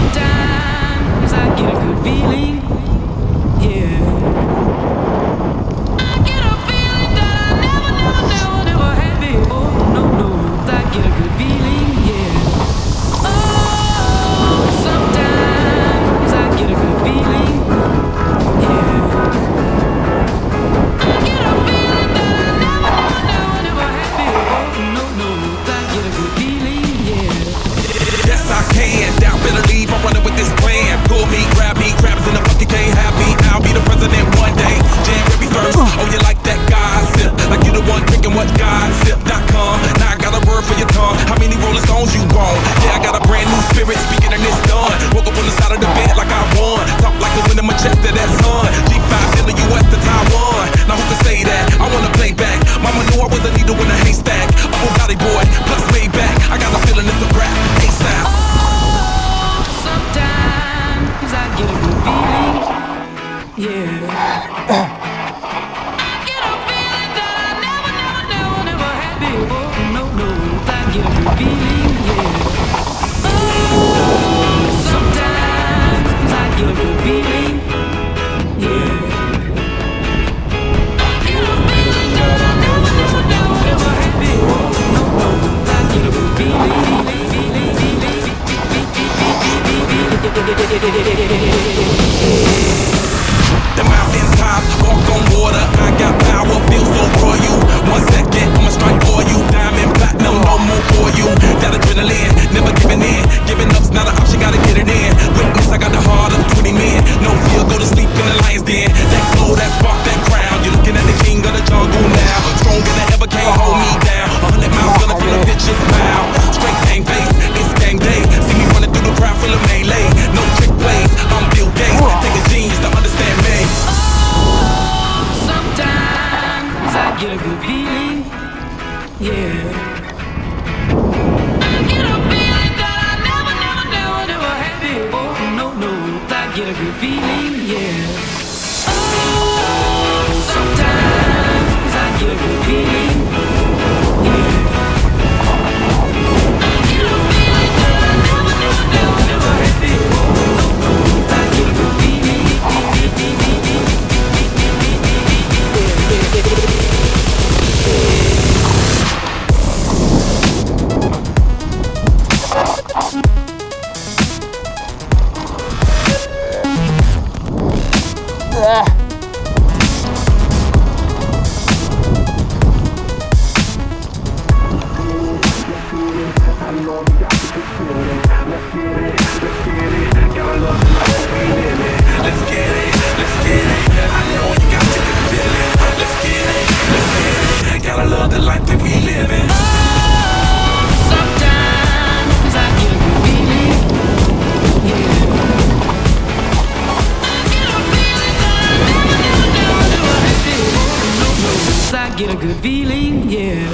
Sometimes I get a good feeling, yeah. I get a feeling that I never had before. No, I get a good feeling, yeah. Oh, sometimes I get a good feeling, yeah. I get a feeling that I never had before. No, I get a good feeling, yeah. Yes, I can. Doubt better leave. I'm running with this plan. Pull me, grab me, crabs in the bucket can't have me. I'll be the president one day. January 1st. Oh, you like that gossip? Like you the one drinking what gossip.com. Now I got a word for your tongue. How many Rolling Stones you want? Yeah, I got a brand new spirit speaking and it's done. Woke up on the side of the bed like I won. Talk like the wind in my chest to that sun. G5 in the US to Taiwan. Now who can say that? I wanna play back. Mama knew I was a needle in a haystack. A Bugatti boy, plus way back. I got a feeling it's a rap. ASAP. Oh, sometimes I get a good feeling, yeah. I get a feeling that I never had before. No, I get a good feeling, yeah. Oh, sometimes I get a good feeling, yeah. I get a feeling that I never had before. No, I get a good feeling. The mountains top, walk on water. I got power, feel so royal. 1 second, I'ma strike for you. Diamond, platinum, no more for you. That adrenaline, never giving in. Giving up's not an option, gotta get it in. Witness, I got the heart of 20 men. No fear, go to sleep in the lion's den. That glow, that spark, that crown. You're looking at the king of the jungle now. Stronger than ever, can't hold me down. 100 miles, gonna feel a bitch's smile. Straight gang face, it's gang day. See me running through the crowd full of melee. No trick plays, I'm Bill Gates. Take a genius to understand me. Oh, sometimes I get a good feeling, yeah. I get a feeling that I never had before. No, I get a good feeling, yeah. Oh, sometimes I get a good feeling, yeah. I get a feeling that I never had before. No, I get a good feeling. Gotta love the life that we live in. Sometimes I get a good feeling, yeah. I get a feeling that I never had before. No, I get a good feeling, yeah.